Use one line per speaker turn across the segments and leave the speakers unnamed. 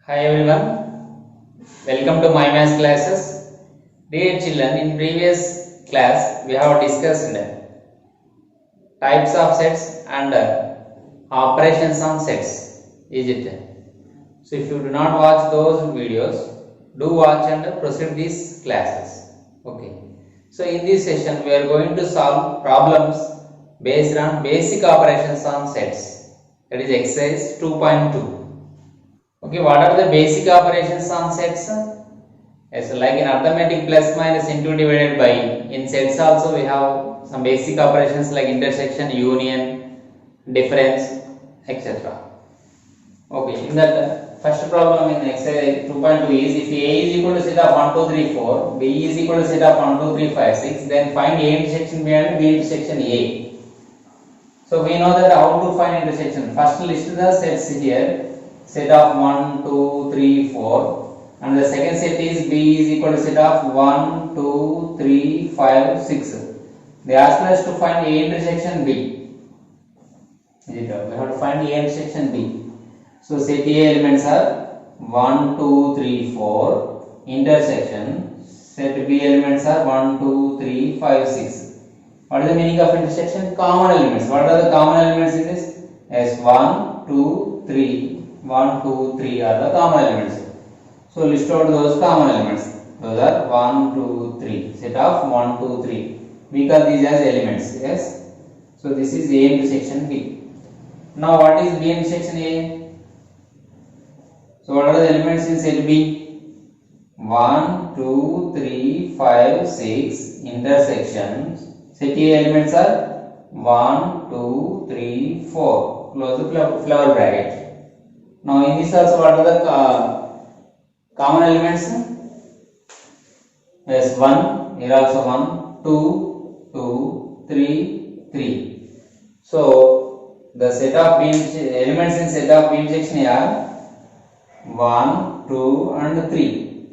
Hi everyone, welcome to my maths classes. Dear children, in previous class we have discussed types of sets and operations on sets. Is it? So if you do not watch those videos, do watch and proceed these classes. Okay. So in this session we are going to solve problems based on basic operations on sets. That is exercise 2.2. Okay, what are the basic operations on sets? Yes, like in arithmetic plus minus into divided by. In sets also we have some basic operations like intersection, union, difference, etc. Okay, in that first problem in exercise 2.2 is if A is equal to set of 1, 2, 3, 4, B is equal to set of 1, 2, 3, 5, 6, then find A intersection B and B intersection A. So we know that how to find intersection. First list the sets here. Set of 1, 2, 3, 4, and the second set is B is equal to set of 1, 2, 3, 5, 6. They ask us to find A intersection B. We have to find A intersection B. So set A elements are 1, 2, 3, 4, intersection. Set B elements are 1, 2, 3, 5, 6. What is the meaning of intersection? Common elements. What are the common elements in this? Yes, 1, 2, 3. 1, 2, 3 are the common elements. So list out those common elements. Those are 1, 2, 3. Set of 1, 2, 3. We call these as elements. Yes. So this is A intersection B. Now what is B intersection A? So what are the elements in set B? 1, 2, 3, 5, 6 intersections. Set A elements are 1, 2, 3, 4. Close the flower bracket. Now in this also what are the common elements? Yes, 1, here also 1, 2, 2, 3, 3. So the set of B elements in set of B intersection are 1, 2 and 3.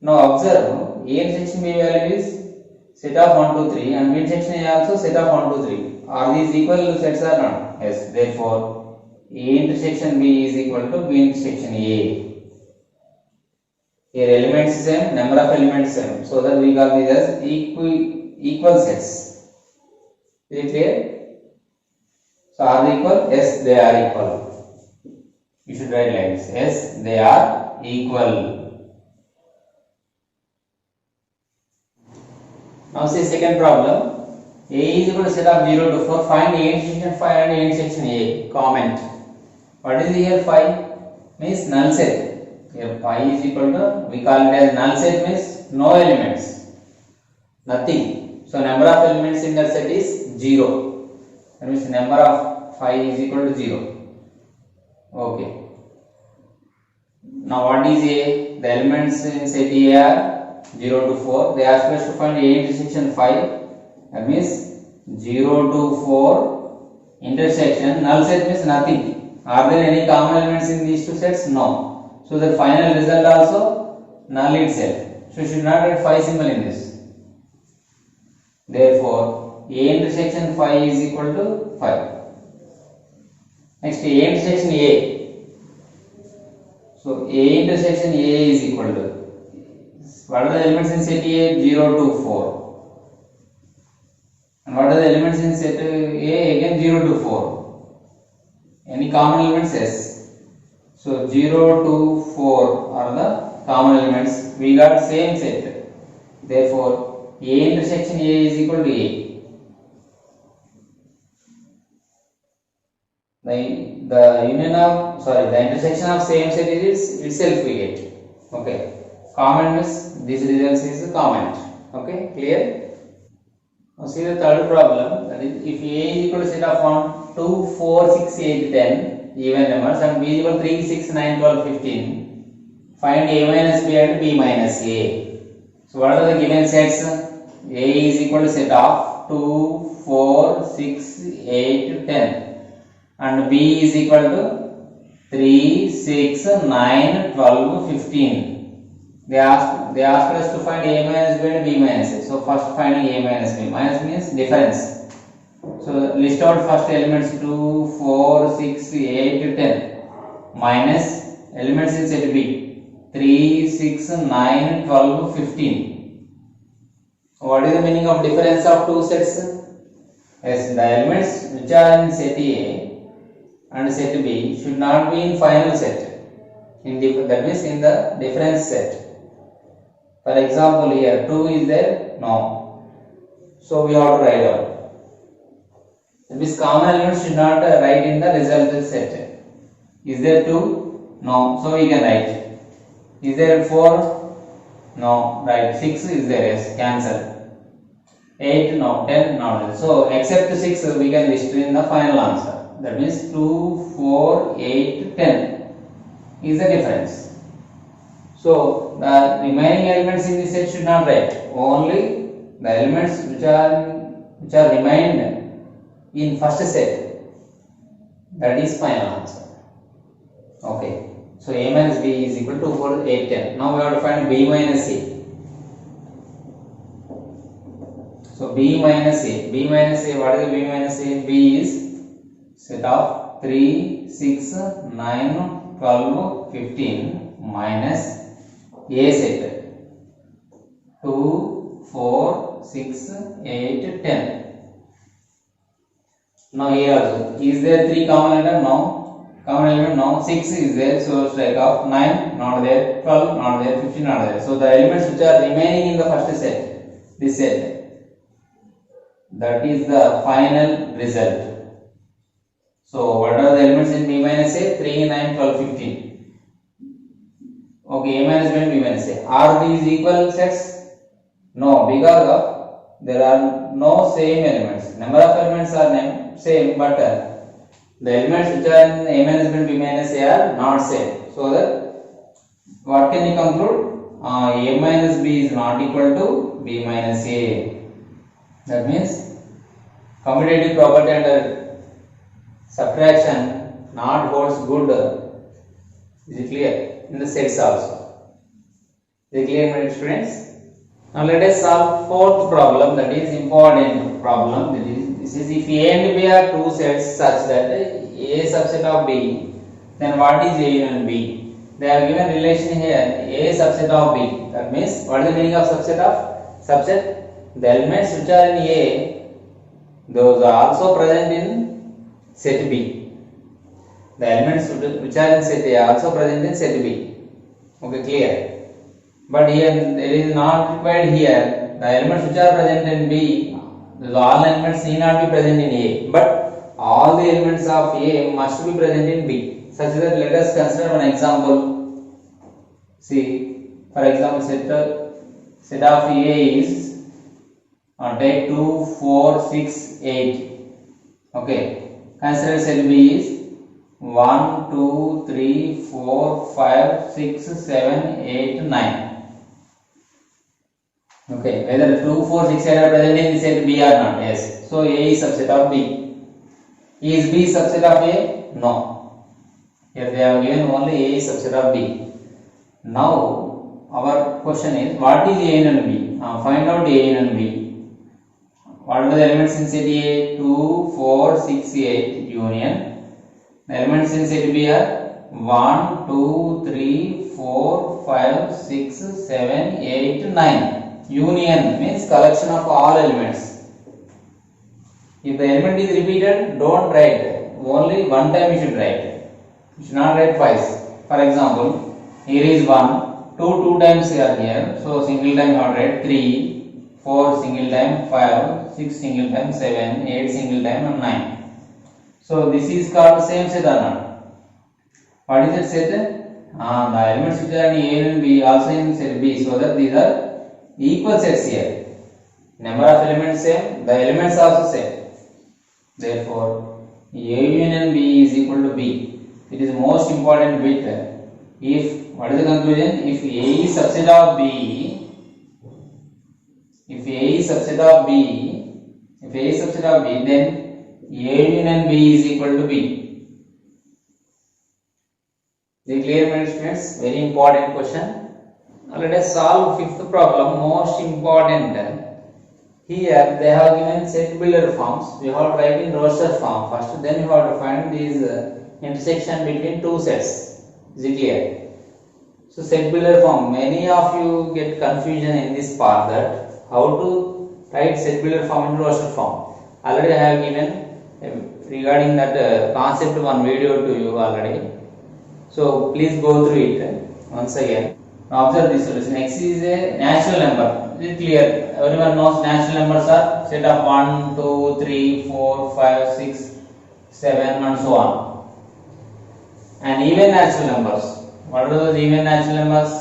Now observe A intersection B value is set of 1, 2, 3 and B intersection A also set of 1, 2, 3. Are these equal sets or not? Yes, therefore A intersection B is equal to B intersection A. Here elements same, number of elements same. So that we call these as equal sets. Is it clear? So are they equal? Yes, they are equal. You should write like this. Yes, they are equal. Now see second problem. A is equal to set of 0 to 4. Find A intersection 5 and A intersection A. Comment. What is here phi? Means null set. Here phi is equal to, we call it as null set means no elements. Nothing. So number of elements in that set is 0. That means number of phi is equal to 0. Okay. Now what is A? The elements in set A are 0 to 4. They ask us to find A intersection 5. That means 0 to 4 intersection. Null set means nothing. Are there any common elements in these two sets? No. So the final result also null itself. So you should not write phi symbol in this. Therefore, A intersection phi is equal to 5. Next, A intersection A. So A intersection A is equal to, what are the elements in set A? 0 to 4. And what are the elements in set A? Again 0 to 4. Any common elements? Yes. So 0 to 4 are the common elements. We got same set. Therefore, A intersection A is equal to A. The intersection of same set is itself we get. Okay. Comment means this result is a comment. Okay, clear? Now see the third problem, that is if A is equal to set of 1, 2, 4, 6, 8, 10 even numbers and B is equal to 3, 6, 9, 12, 15, find A minus B and B minus A. So what are the given sets? A is equal to set of 2, 4, 6, 8, 10 and B is equal to 3, 6, 9, 12, 15. They asked us to find A minus B and B minus A. So first finding A minus B. Minus means difference. So list out first elements 2, 4, 6, 8, 10. Minus Elements in set B 3, 6, 9, 12, 15. What is the meaning of difference of two sets? Yes, the elements which are in set A and set B should not be in final set. That means in the difference set. For example, here 2 is there? No. So we have to write out. That means common elements should not write in the resultant set. Is there 2? No. So we can write. Is there 4? No. Right. 6 is there? Yes. Cancel. 8? No. 10? No. So except 6 we can list in the final answer. That means 2, 4, 8, 10 is the difference. So the remaining elements in this set should not write. Only the elements which are remained in first set, that is final answer. Okay. So A minus B is equal to 4, 8, 10. Now we have to find B minus A. So B minus A. B minus A, what is B minus A? B is set of 3, 6, 9, 12, 15 minus A set 2, 4, 6, 8, 10. Now here also, is there 3 common element? No. Common element? No. 6 is there, so strike off. 9 not there, 12 not there, 15 not there. So the elements which are remaining in the first set, this set, that is the final result. So what are the elements in B minus A? 3, 9, 12, 15. Okay, A minus B and B minus A. Are these equal sets? No, because of there are no same elements. Number of elements are same, but the elements which are in A minus B and B minus A are not same. So that what can you conclude? A minus B is not equal to B minus A. That means commutative property under subtraction not holds good. Is it clear? In the sets also. Is it clear, my students? Now let us solve fourth problem, that is important problem. This is if A and B are two sets such that A subset of B, then what is A and B? They have given relation here A subset of B. That means what is the meaning of subset of? Subset, the elements which are in A, those are also present in set B. The elements which are in set A are also present in set B. Okay, clear? But here there is not required here. The elements which are present in B, all elements need not be present in A, but all the elements of A must be present in B. Such that let us consider one example. See, for example, set of A is take 2, 4, 6, 8. Okay. Consider set B is 1, 2, 3, 4, 5, 6, 7, 8, 9. Okay, whether 2, 4, 6, 8 are present in the set B or not? Yes. So A is subset of B. Is B subset of A? No. Here they have given only A is subset of B. Now our question is, what is A and B? Find out A and B. What are the elements in set A? 2, 4, 6, 8 union. The elements in set B are 1, 2, 3, 4, 5, 6, 7, 8, 9. Union means collection of all elements. If the element is repeated, don't write. Only one time you should write. You should not write twice. For example, here is 1, 2 times here. So single time you have to write 3, 4 single time, 5, 6 single time, 7, 8 single time and 9. So this is called same set or not? What is it set? The elements which are in A and B also in set B, so that these are equal sets here. Number of elements same, the elements also same. Therefore, A union B is equal to B. It is most important bit. If, what is the conclusion? If A is subset of B, then A union B is equal to B. Is it clear, my students? Very important question. Now let us solve fifth problem, most important. Here they have given set builder forms. We have to write in roster form first, then you have to find these intersection between two sets. Is it clear? So set builder form, many of you get confusion in this part that how to write set builder form in roster form. Already I have given regarding that concept one video to you already. So please go through it once again. Now observe this solution. X is a natural number. Is it clear? Everyone knows natural numbers are set of 1, 2, 3, 4, 5, 6, 7 and so on. And even natural numbers. What are those even natural numbers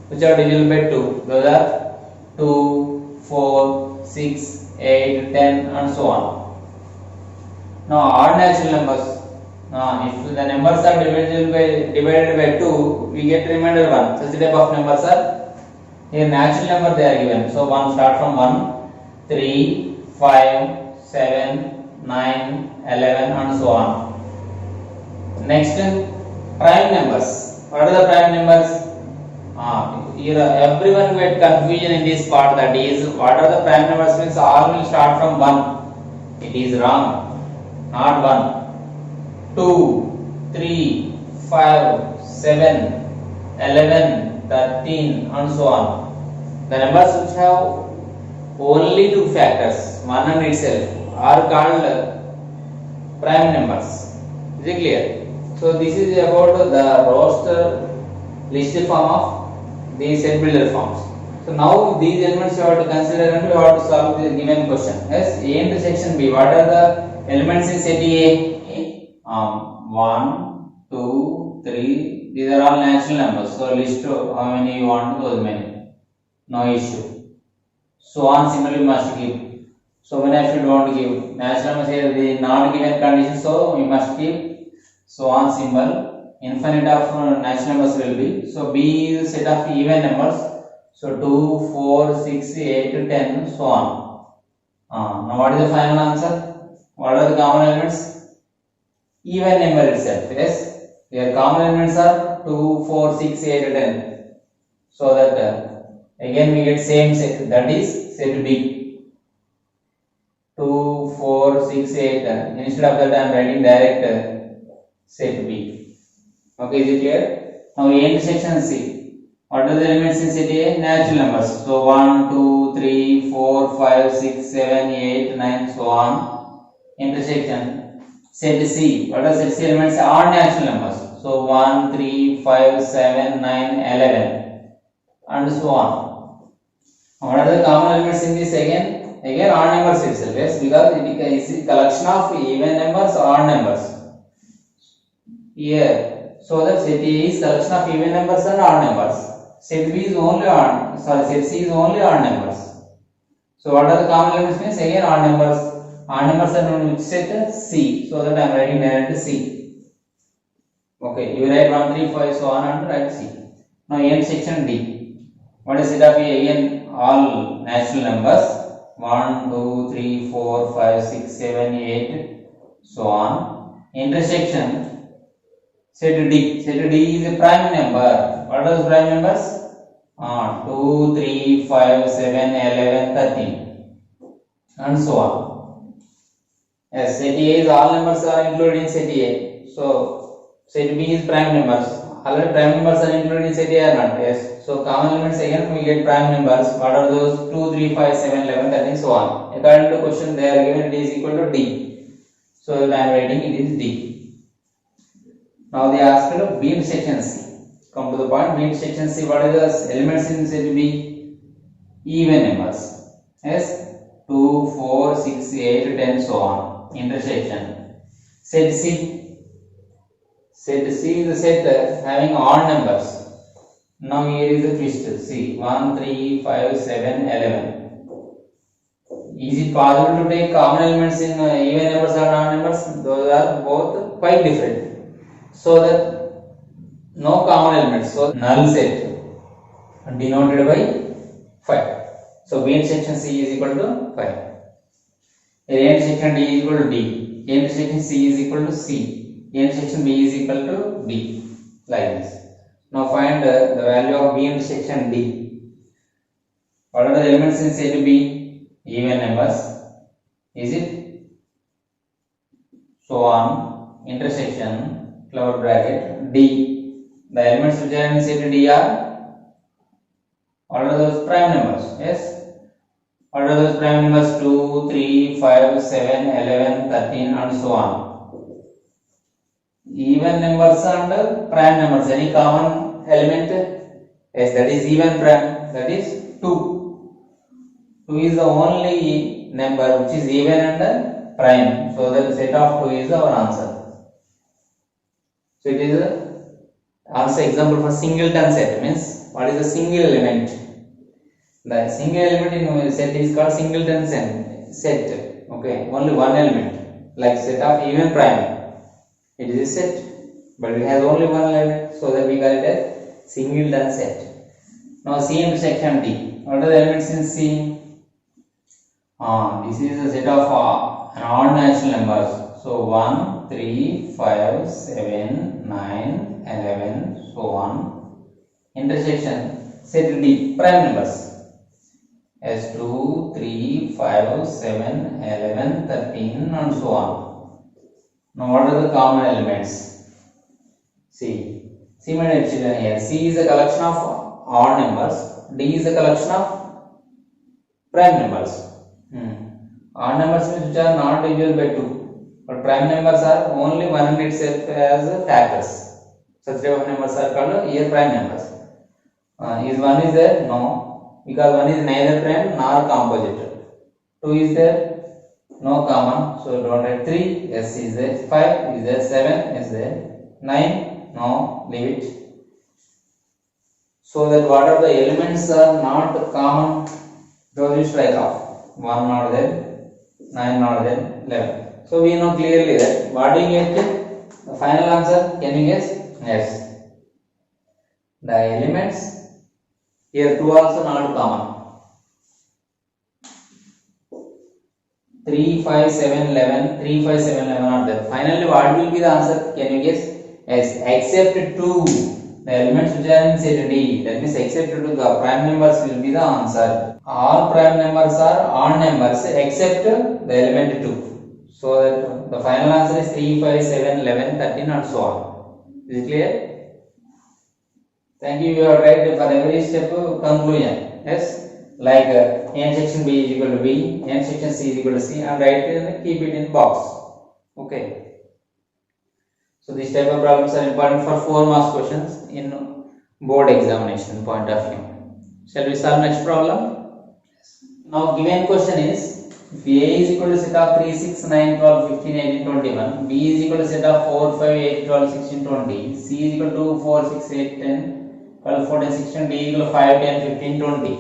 which are divisible by 2? Those are 2, 4, 6, 8, 10 and so on. Now odd natural numbers. If the numbers are divided by 2, we get remainder 1. Such type of numbers are here natural number they are given. So 1 start from 1, 3, 5, 7, 9, 11 and so on. Next prime numbers. What are the prime numbers? Here everyone get confusion in this part, that is what are the prime numbers means all will start from 1. It is wrong. Not 1. 2, 3, 5, 7, 11, 13 and so on. The numbers which have only 2 factors, 1 and itself, are called prime numbers. Is it clear? So this is about the roster list form of the set builder forms. So now these elements you have to consider and you have to solve the given question. Yes, A intersection B. What are the elements in set A? 1, 2, 3. These are all natural numbers. So list how many you want, those many. No issue. So on similarly must give. So when if you don't give natural numbers here the not given condition, so you must give. So on symbol, infinite of natural numbers will be. So B is a set of even numbers. So 2, 4, 6, 8, 10, so on. Now what is the final answer? What are the common elements? Even number itself. Yes, their common elements are 2, 4, 6, 8, 10. So that again we get same set, that is set B. 2, 4, 6, 8. Instead of that I am writing direct set B. Okay, is it clear? Now A intersection C. What are the elements in set A? Natural numbers. So 1, 2, 3, 4, 5, 6, 7, 8, 9, so on. Intersection set C. What are set C elements? Are natural numbers. So 1, 3, 5, 7, 9, 11 and so on. What are the common elements in this again? Again odd numbers itself. Yes, because it is a collection of even numbers or odd numbers. Here, so that set A is collection of even numbers and odd numbers. Set B is only odd. Set C is only odd numbers. So what are the common elements means? Again odd numbers. Odd numbers are known which set? C. So that I am writing direct C. Okay, you write 1, 3, 5, so on and write C. Now end section D. What is set of A? Again all natural numbers. 1, 2, 3, 4, 5, 6, 7, 8, so on. Intersection set D. Set D is a prime number. What are those prime numbers? 2, 3, 5, 7, 11, 13 and so on. Yes, set A is all numbers are included in set A. So set B is prime numbers. Already prime numbers are included in set A or not? Yes. So common elements again we get prime numbers. What are those? 2, 3, 5, 7, 11, 13, so on. According to the question they are given D is equal to D. So I am writing it is D. Now they asked B intersection C. Come to the point. B intersection C. What are the elements in set B? Even numbers. Yes. 2, 4, 6, 8, 10, so on. Intersection. Set C. Set C is a set having odd numbers. Now here is the twist. See 1, 3, 5, 7, 11. Is it possible to take common elements in even numbers or odd numbers? Those are both quite different. So that no common elements. So null set denoted by 5. So B intersection C is equal to 5. A intersection D is equal to D. A intersection C is equal to C. A intersection B is equal to D. Like this. Now find the value of B intersection D. What are the elements in set B? Even numbers. Is it? So on. Intersection, close bracket, D. The elements which are in set D are, what are those prime numbers? Yes. What are those prime numbers? 2, 3, 5, 7, 11, 13 and so on. Even numbers and prime numbers. Any common element? Yes, that is even prime. That is 2. 2 is the only number which is even and prime. So the set of 2 is our answer. So it is also example for singleton set. Means what is a single element? The single element in set is called singleton set. Okay, only one element, like set of even prime. It is a set, but it has only one element, so that we call it as singleton set. Now C into section D. What are the elements in C? This is a set of odd natural numbers. So 1, 3, 5, 7, 9, 11, so on. Intersection set D, prime numbers. As 2, 3, 5, 7, 11, 13 and so on. Now what are the common elements? C. C made epsilon here. C is a collection of odd numbers. D is a collection of prime numbers. Odd numbers which are not divisible by 2. But prime numbers are only one in itself as factors. Such type of numbers are called here prime numbers. Is one is there? No. Because one is neither prime nor composite. 2 is there? No common. So don't write 3. Yes is there. 5 is there. 7 is there. 9. No. Leave it. So that what are the elements are not common, those you strike off. 1 not there. 9 not there. 11. So we know clearly that what do you get? The final answer. Can you guess? Yes. The elements here 2 also not common. 3, 5, 7, 11. 3, 5, 7, 11 are there. Finally, what will be the answer? Can you guess? Yes, except 2. The elements which are in set D. That means except 2, the prime numbers will be the answer. All prime numbers are odd numbers except the element 2. So that the final answer is 3, 5, 7, 11, 13 and so on. Is it clear? Thank you. You have tried for every step conclusion. Yes. Like n section B is equal to B, n section C is equal to C, and write it and keep it in box. Okay. So this type of problems are important for 4 marks questions in board examination point of view. Shall we solve next problem? Now given question is, if A is equal to set of 3, 6, 9, 12, 15, 18, 21, B is equal to set of 4, 5, 8, 12, 16, 20, C is equal to 4, 6, 8, 10, 12, 14, 16, D equal to 5, 10, 15, 20.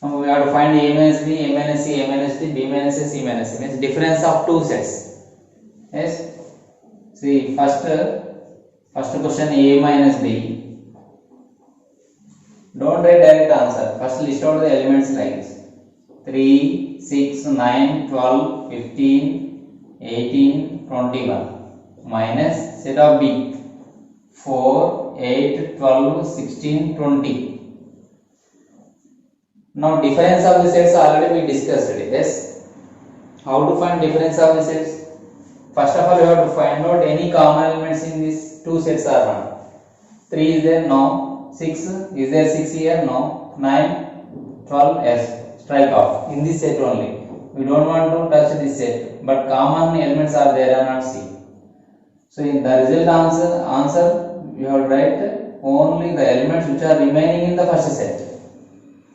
Now we have to find A minus B, A minus C, A minus D, B minus A, C minus A. Means difference of 2 sets. Yes. See, first question A minus B. Don't write direct answer. First list out the elements like this. 3, 6, 9, 12, 15, 18, 21. Minus set of B. 4, 8, 12, 16, 20. Now difference of the sets already we discussed it. Yes. How to find difference of the sets? First of all, you have to find out any common elements in these 2 sets or not. 3 is there? No. 6 is there? 6 here? No. 9, 12, yes. Strike off in this set only. We don't want to touch this set, but common elements are there or not. See. So in the result answer you have to write only the elements which are remaining in the first set.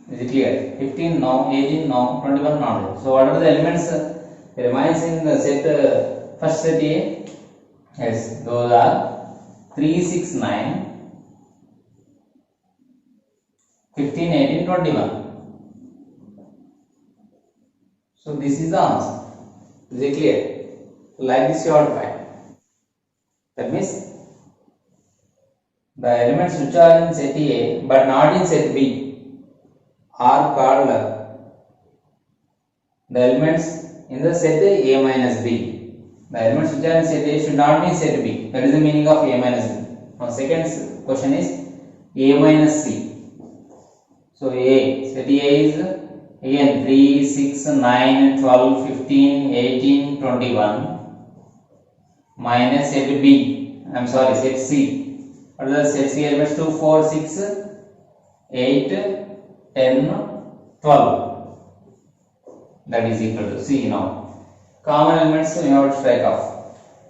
Is it clear? 15 no, 18 no, 21 not. So what are the elements remains in the set first set A? Yes, those are 3, 6, 9, 15, 18, 21. So this is the answer. Is it clear? Like this you have to find. That means the elements which are in set A but not in set B are called the elements in the set A minus B. The elements which are in set A should not be in set B. That is the meaning of A minus B. Now second question is A minus C. So A, set A is again 3, 6, 9, 12, 15, 18, 21 minus set B. I am sorry, set C. What are the sets? C elements? 2, 4, 6, 8, 10, 12. That is equal to C now. Common elements we have to strike off.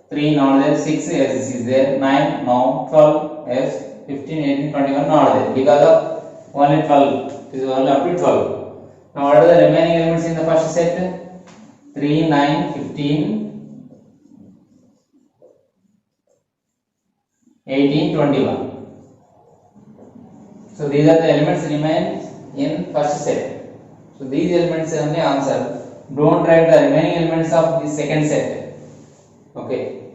3 not there, 6 yes is there, 9 no, 12 yes, 15, 18, 21 not there because of only 12. It is only up to 12. Now what are the remaining elements in the first set? 3, 9, 15, 18, 21. So these are the elements remain in first set. So these elements are the answer. Don't write the remaining elements of the second set. Okay,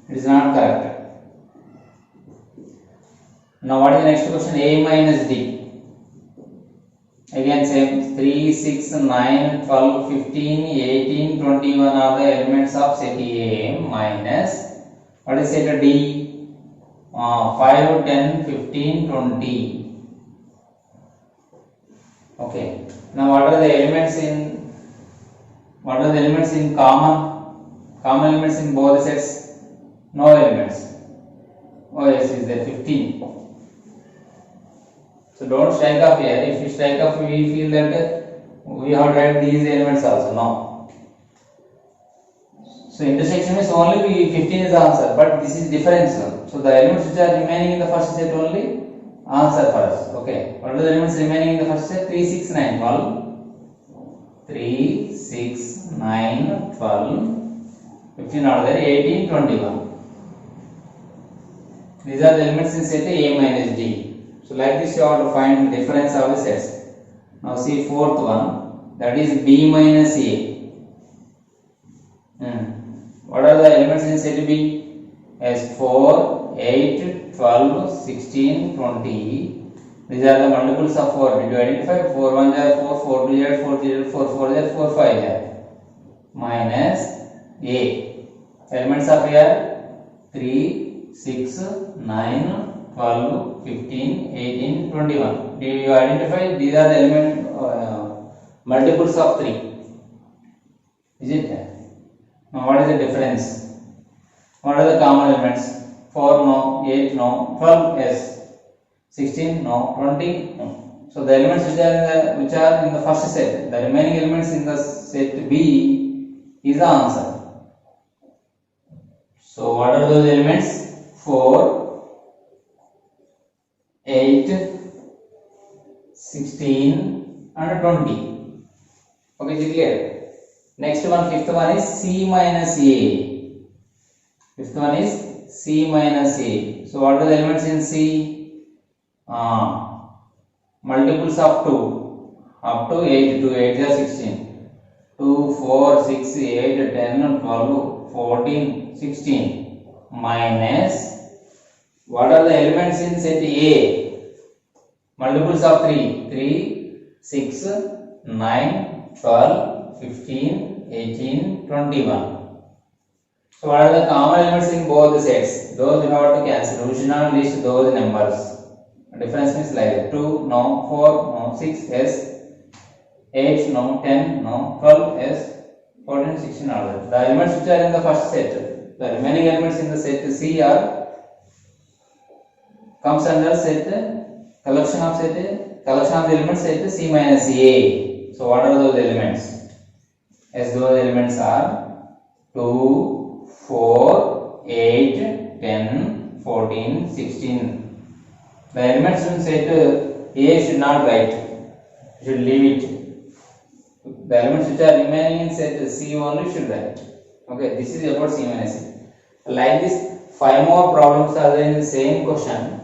it is not correct. Now what is the next question? A minus D. Again same, 3, 6, 9, 12, 15, 18, 21 are the elements of set A minus, what is set D? 5, 10, 15, 20. Okay. Now what are the elements in common elements in both sets? No elements. Oh yes, is there 15. So don't strike off here. If you strike off, we feel that we have to write these elements also. No. So intersection is only 15 is the answer, but this is difference. So the elements which are remaining in the first set only answer for us. Okay. What are the elements remaining in the first set? 3, 6, 9, 12. 3, 6, 9, 12, 15 are there, 18, 21. These are the elements in set A minus D. So like this you have to find the difference of the sets. Now see fourth one, that is B minus A. What are the elements in set B? As 4, 8, 12, 16, 20. These are the multiples of 4. Did you identify? 4 1 are 4, 4 2 are 4 0, 4 4 are 4 5 are. Minus A. Elements of here 3, 6, 9, 12, 15, 18, 21. Did you identify? These are the element multiples of 3. Is it? Now what is the difference? What are the common elements? 4 no, 8 no, 12 yes. 16 no, 20 no. So the elements which are in the first set, the remaining elements in the set B is the answer. So what are those elements? 4, 8, 16 and 20. Okay, is it clear? Next one, fifth one is C minus A. Fifth one is C minus A. So what are the elements in C? Multiples of 2 up to 8, 2 8 is 16, 2 4 6 8 10 12 14 16 minus, what are the elements in set A? Multiples of 3, 3 6 9 12 15 18 21. So what are the common elements in both the sets? Those you have to cancel. We should not list those numbers. Difference is like 2 no, 4 no, 6 yes, 8 no, 10 no, 12 yes, 14 16 are there. The elements which are in the first set, the remaining elements in the set C are comes under set collection of the elements set C minus A. So what are those elements? As those elements are 2, 4, 8, 10, 14, 16. The elements in set A should not write, should leave it. The elements which are remaining in set C only should write. Okay, this is about C minus A. Like this, 5 more problems are there in the same question.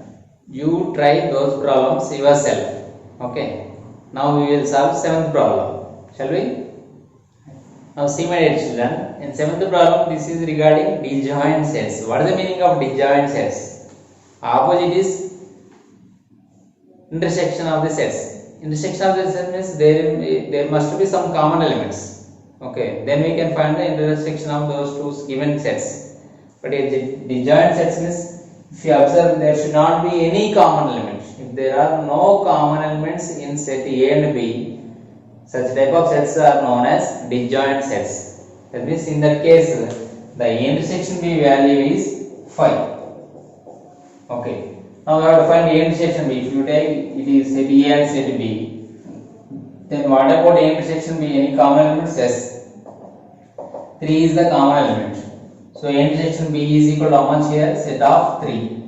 You try those problems yourself. Okay, now we will solve 7th problem. Shall we? Now see my dear children, in 7th problem this is regarding disjoint sets. What is the meaning of disjoint sets? Opposite is intersection of the sets. Intersection of the sets means there must be some common elements. Okay, then we can find the intersection of those two given sets. But disjoint sets means, if you observe, there should not be any common elements. If there are no common elements in set A and B, such type of sets are known as disjoint sets. That means in that case, the intersection B value is 5. Okay. Now we have to find A intersection B. If you take it is set A and set B, then what about A intersection B? Any common elements? Yes. 3 is the common element. So A intersection B is equal to how much here? Set of 3.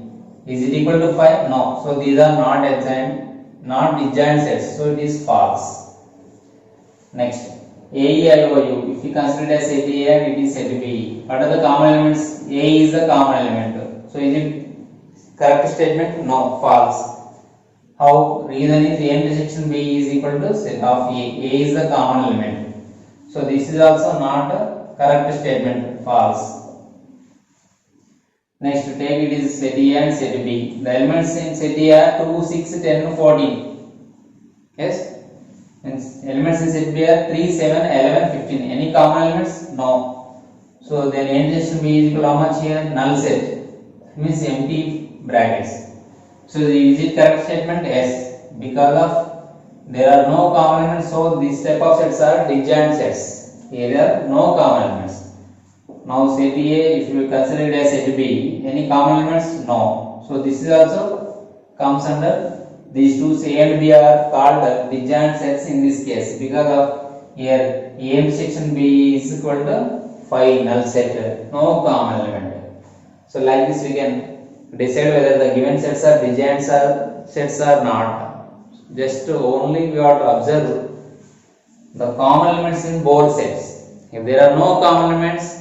Is it equal to 5? No. So these are not disjoint sets. So it is false. Next, AEIOU. If we consider it as set A and it is set B, what are the common elements? A is the common element. So is it correct statement? No. False. How? Reason is A intersection B is equal to set of A. A is the common element. So this is also not a correct statement. False. Next, to take it is set A and set B. The elements in set A are 2, 6, 10, 14. Yes? And elements in set B are 3, 7, 11, 15. Any common elements? No. So then A intersection B is equal to how much here? Null set. Means empty brackets. So is it correct statement? Yes. Because of there are no common elements, so these type of sets are disjoint sets. Here there are no common elements. Now set A, if you consider it as set B, any common elements? No. So this is also comes under these two A and B are called disjoint sets in this case because of here A intersection B is equal to 5 null set, no common element. So like this we can decide whether the given sets are disjoint sets or not. Just only we have to observe the common elements in both sets. If there are no common elements,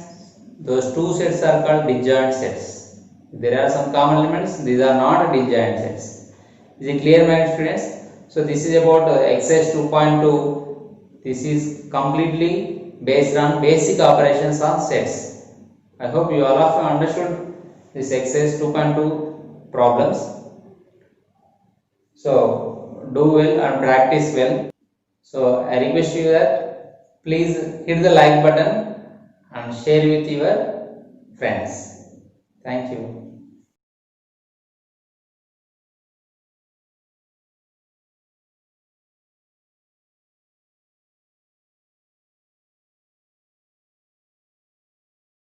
those two sets are called disjoint sets. If there are some common elements, these are not disjoint sets. Is it clear, my students? So this is about exercise 2.2. This is completely based on basic operations on sets. I hope you all of you understood this exercise 2.2 problems. So do well and practice well. So I request you that please hit the like button and share with your friends. Thank you.